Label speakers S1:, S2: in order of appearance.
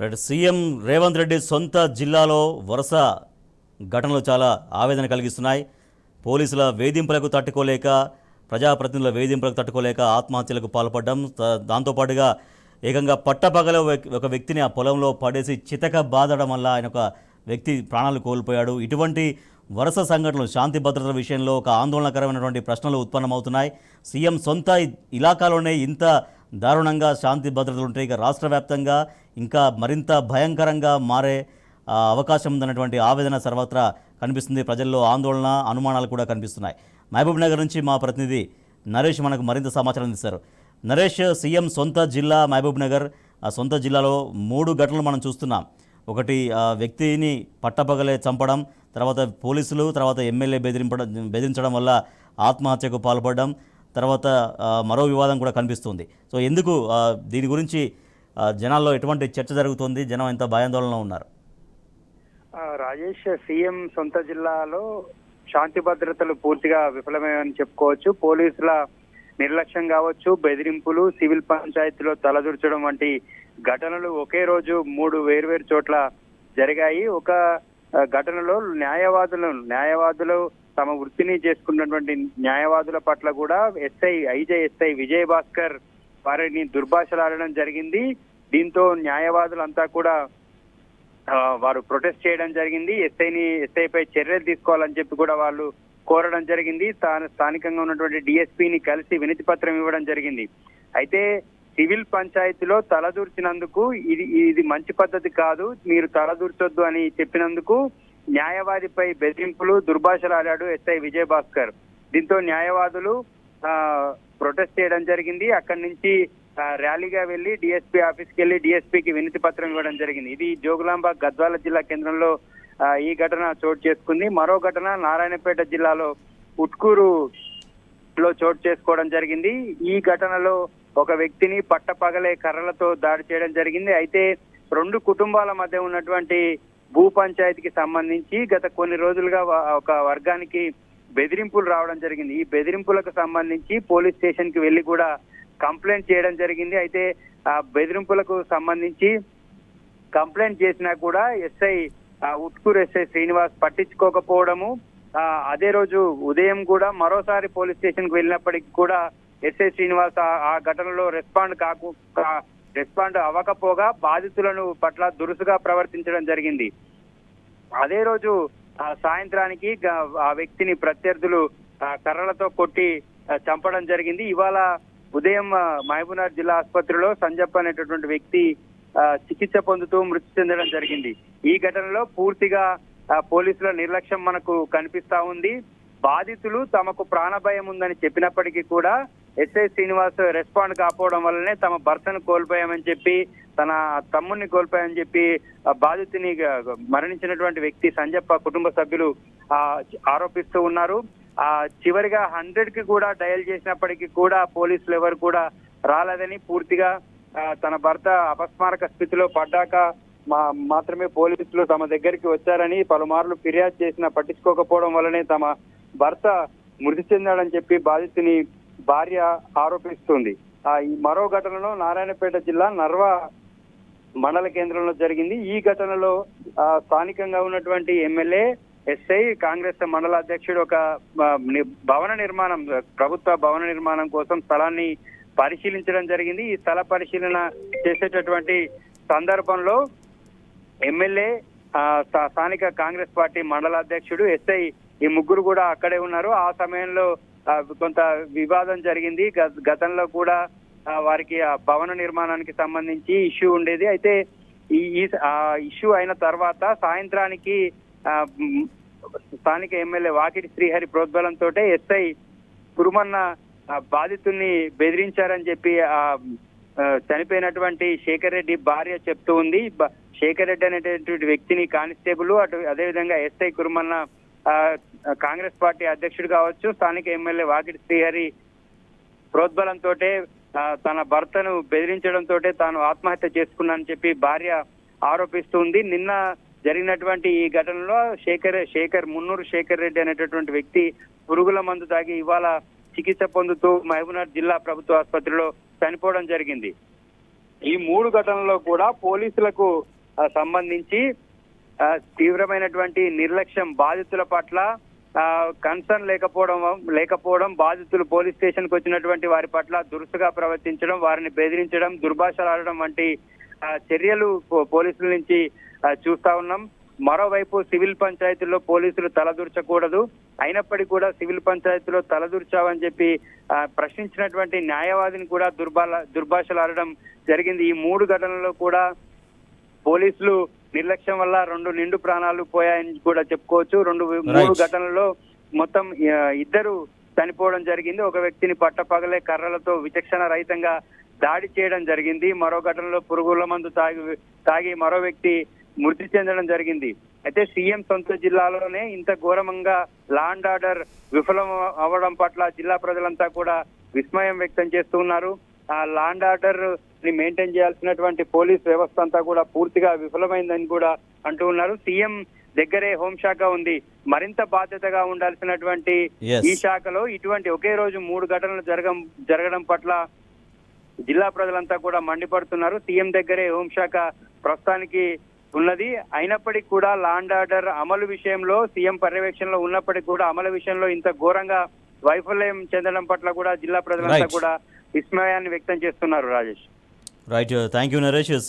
S1: Right. CM Revanth Reddy సొంత జిల్లాలో వరుస ఘటనలు చాలా ఆవేదన కలిగిస్తున్నాయి. పోలీసుల వేధింపులకు తట్టుకోలేక, ప్రజాప్రతినిధుల వేధింపులకు తట్టుకోలేక ఆత్మహత్యలకు పాల్పడడం, దాంతోపాటుగా ఏకంగా పట్టపగల ఒక వ్యక్తిని ఆ పొలంలో పడేసి చితక బాదడం వల్ల ఆయన ఒక వ్యక్తి ప్రాణాలు కోల్పోయాడు. ఇటువంటి వరుస సంఘటనలు శాంతి భద్రతల విషయంలో ఒక ఆందోళనకరమైనటువంటి ప్రశ్నలు ఉత్పన్నమవుతున్నాయి. సీఎం సొంత ఇలాకాలోనే ఇంత దారుణంగా శాంతి భద్రతలు ఉంటే ఇక రాష్ట్ర వ్యాప్తంగా ఇంకా మరింత భయంకరంగా మారే అవకాశం ఉందన్నటువంటి ఆవేదన సర్వత్రా కనిపిస్తుంది. ప్రజల్లో ఆందోళన, అనుమానాలు కూడా కనిపిస్తున్నాయి. మహబూబ్ నగర్ నుంచి మా ప్రతినిధి నరేష్ మనకు మరింత సమాచారం అందిస్తారు. నరేష్, సీఎం సొంత జిల్లా మహబూబ్ నగర్, ఆ సొంత జిల్లాలో 3 ఘటనలు మనం చూస్తున్నాం. ఒకటి వ్యక్తిని పట్టపగలే చంపడం, తర్వాత పోలీసులు, తర్వాత ఎమ్మెల్యే బెదిరించడం వల్ల ఆత్మహత్యకు పాల్పడడం, తర్వాత మరో వివాదం కూడా కనిపిస్తుంది. సో ఎందుకు దీని గురించి జనాల్లో ఎటువంటి చర్చ జరుగుతుంది? జనం ఎంత భయాందోళనలో ఉన్నారు?
S2: రాజేష్, సీఎం సొంత జిల్లాలో శాంతి భద్రతలు పూర్తిగా విఫలమని చెప్పుకోవచ్చు. పోలీసుల నిర్లక్ష్యం కావచ్చు, బెదిరింపులు, సివిల్ పంచాయతీలో తలదూర్చడం వంటి ఘటనలు ఒకే రోజు 3 వేర్వేరు చోట్ల జరిగాయి. ఒక ఘటనలో న్యాయవాదులు తమ వృత్తిని చేసుకున్నటువంటి న్యాయవాదుల పట్ల కూడా ఐజేఎస్ఐ విజయ్ భాస్కర్ వారిని దుర్భాషలాడడం జరిగింది. దీంతో న్యాయవాదులంతా కూడా వారు ప్రొటెస్ట్ చేయడం జరిగింది. ఎస్ఐపై చర్యలు తీసుకోవాలని చెప్పి కూడా వాళ్ళు కోరడం జరిగింది. స్థానికంగా ఉన్నటువంటి డిఎస్పీని కలిసి వినతి పత్రం ఇవ్వడం జరిగింది. అయితే సివిల్ పంచాయతీలో తలదూర్చినందుకు ఇది మంచి పద్ధతి కాదు, మీరు తలదూర్చొద్దు అని చెప్పినందుకు న్యాయవాదిపై బెదిరింపులు, దుర్భాషలాడాడు ఎస్ఐ విజయ్ భాస్కర్. దీంతో న్యాయవాదులు ప్రొటెస్ట్ చేయడం జరిగింది. అక్కడి నుంచి ర్యాలీగా వెళ్లి డిఎస్పీ ఆఫీస్కి వెళ్లి డిఎస్పీకి వినతి పత్రం ఇవ్వడం జరిగింది. ఇది జోగులాంబ గద్వాల జిల్లా కేంద్రంలో ఈ ఘటన చోటు చేసుకుంది. మరో ఘటన నారాయణపేట జిల్లాలో ఉట్కూరులో చోటు చేసుకోవడం జరిగింది. ఈ ఘటనలో ఒక వ్యక్తిని పట్టపగలే కర్రలతో దాడి చేయడం జరిగింది. అయితే 2 కుటుంబాల మధ్య ఉన్నటువంటి భూ పంచాయతీకి సంబంధించి గత కొన్ని రోజులుగా ఒక వర్గానికి బెదిరింపులు రావడం జరిగింది. ఈ బెదిరింపులకు సంబంధించి పోలీస్ స్టేషన్ కి వెళ్లి కూడా కంప్లైంట్ చేయడం జరిగింది. అయితే ఆ బెదిరింపులకు సంబంధించి కంప్లైంట్ చేసినా కూడా ఉట్కూరు ఎస్ఐ శ్రీనివాస్ పట్టించుకోకపోవడము, అదే రోజు ఉదయం కూడా మరోసారి పోలీస్ స్టేషన్ కు వెళ్ళినప్పటికీ కూడా ఎస్ఐ శ్రీనివాస్ ఆ ఘటనలో రెస్పాండ్ అవ్వకపోగా బాధితులను పట్ల దురుసుగా ప్రవర్తించడం జరిగింది. అదే రోజు సాయంత్రానికి ఆ వ్యక్తిని ప్రత్యర్థులు కర్రలతో కొట్టి చంపడం జరిగింది. ఇవాళ ఉదయం మహబూబ్నగర్ జిల్లా ఆసుపత్రిలో సంజప్ప అనేటటువంటి వ్యక్తి చికిత్స పొందుతూ మృతి చెందడం జరిగింది. ఈ ఘటనలో పూర్తిగా పోలీసుల నిర్లక్ష్యం మనకు కనిపిస్తా ఉంది. బాధితులు తమకు ప్రాణభయం ఉందని చెప్పినప్పటికీ కూడా ఎస్ఐ శ్రీనివాస్ రెస్పాండ్ కాకపోవడం వల్లనే తమ భర్తను కోల్పోయామని చెప్పి, తన తమ్ముడిని కోల్పోయామని చెప్పి బాధితుని మరణించినటువంటి వ్యక్తి సంజప్ప కుటుంబ సభ్యులు ఆరోపిస్తూ ఉన్నారు. చివరిగా 100కి కూడా డయల్ చేసినప్పటికీ కూడా పోలీసులు ఎవరు కూడా రాలేదని, పూర్తిగా తన భర్త అపస్మారక స్థితిలో పడ్డాక మాత్రమే పోలీసులు తమ దగ్గరికి వచ్చారని, పలుమార్లు ఫిర్యాదు చేసినా పట్టించుకోకపోవడం వల్లనే తమ భర్త మృతి చెందాడని చెప్పి బాధితుని భార్య ఆరోపిస్తుంది. ఈ మరో ఘటనలో నారాయణపేట జిల్లా నర్వ మండల కేంద్రంలో జరిగింది. ఈ ఘటనలో స్థానికంగా ఉన్నటువంటి ఎమ్మెల్యే, ఎస్ఐ, కాంగ్రెస్ మండల అధ్యక్షుడు ఒక ప్రభుత్వ భవన నిర్మాణం కోసం స్థలాన్ని పరిశీలించడం జరిగింది. ఈ స్థల పరిశీలన చేసేటటువంటి సందర్భంలో ఎమ్మెల్యే, స్థానిక కాంగ్రెస్ పార్టీ మండల అధ్యక్షుడు, ఎస్ఐ ఈ ముగ్గురు కూడా అక్కడే ఉన్నారు. ఆ సమయంలో కొంత వివాదం జరిగింది. గతంలో కూడా వారికి ఆ భవన నిర్మాణానికి సంబంధించి ఇష్యూ ఉండేది. అయితే ఈ ఇష్యూ అయిన తర్వాత సాయంత్రానికి స్థానిక ఎమ్మెల్యే వాకిటి శ్రీహరి ప్రోద్బలంతో ఎస్ఐ కురుమన్న బాధితుల్ని బెదిరించారని చెప్పి చనిపోయినటువంటి శేఖర్ రెడ్డి భార్య చెప్తూ ఉంది. శేఖర్ రెడ్డి అనేటటువంటి వ్యక్తిని కానిస్టేబుల్, అదేవిధంగా ఎస్ఐ కురుమన్న కాంగ్రెస్ పార్టీ అధ్యక్షుడు కావచ్చు, స్థానిక ఎమ్మెల్యే వాకిటి శ్రీహరి ప్రోద్బలంతో తన భర్తను బెదిరించడంతో తాను ఆత్మహత్య చేసుకున్నానని చెప్పి భార్య ఆరోపిస్తుంది. నిన్న జరిగినటువంటి ఈ ఘటనలో మున్నూరు శేఖర్ రెడ్డి అనేటటువంటి వ్యక్తి పురుగుల మందు తాగి ఇవాళ చికిత్స పొందుతూ మహబూబ్నగర్ జిల్లా ప్రభుత్వ ఆసుపత్రిలో చనిపోవడం జరిగింది. ఈ 3 ఘటనల్లో కూడా పోలీసులకు సంబంధించి తీవ్రమైనటువంటి నిర్లక్ష్యం, బాధితుల పట్ల కన్సర్న్ లేకపోవడం, బాధితులు పోలీస్ స్టేషన్ కు వచ్చినటువంటి వారి పట్ల దురుసుగా ప్రవర్తించడం, వారిని బెదిరించడం, దుర్భాషలాడడం వంటి చర్యలు పోలీసుల నుంచి చూస్తా ఉన్నాం. మరోవైపు సివిల్ పంచాయతీల్లో పోలీసులు తలదూర్చకూడదు, అయినప్పటికీ కూడా సివిల్ పంచాయతీలో తలదూర్చావని చెప్పి ప్రశ్నించినటువంటి న్యాయవాదిని కూడా దుర్భాషలాడడం జరిగింది. ఈ 3 ఘటనల్లో కూడా పోలీసులు నిర్లక్ష్యం వల్ల 2 నిండు ప్రాణాలు పోయాయని కూడా చెప్పుకోవచ్చు. 3 ఘటనల్లో మొత్తం 2 చనిపోవడం జరిగింది. ఒక వ్యక్తిని పట్టపగలే కర్రలతో విచక్షణ రహితంగా దాడి చేయడం జరిగింది. మరో ఘటనలో పురుగుల మందు తాగి మరో వ్యక్తి మృతి చెందడం జరిగింది. అయితే సీఎం సొంత జిల్లాలోనే ఇంత ఘోరంగా లా అండ్ ఆర్డర్ విఫలం అవ్వడం పట్ల జిల్లా ప్రజలంతా కూడా విస్మయం వ్యక్తం చేస్తూ ఉన్నారు. ఆ లా అండ్ ఆర్డర్ ని మెయింటైన్ చేయాల్సినటువంటి పోలీస్ వ్యవస్థ అంతా కూడా పూర్తిగా విఫలమైందని కూడా అంటూ ఉన్నారు. సీఎం దగ్గరే హోంశాఖ ఉంది, మరింత బాధ్యతగా ఉండాల్సినటువంటి ఈ శాఖలో ఇటువంటి ఒకే రోజు 3 ఘటనలు జరగడం పట్ల జిల్లా ప్రజలంతా కూడా మండిపడుతున్నారు. సీఎం దగ్గరే హోంశాఖ ప్రస్తుతానికి ఉన్నది, అయినప్పటికీ కూడా లా అండ్ ఆర్డర్ అమలు విషయంలో సీఎం పర్యవేక్షణలో ఉన్నప్పటికీ కూడా అమలు విషయంలో ఇంత ఘోరంగా వైఫల్యం చెందడం పట్ల కూడా జిల్లా ప్రజలంతా కూడా విస్మయాన్ని వ్యక్తం చేస్తున్నారు. Rajesh,
S1: right, thank you Naresh.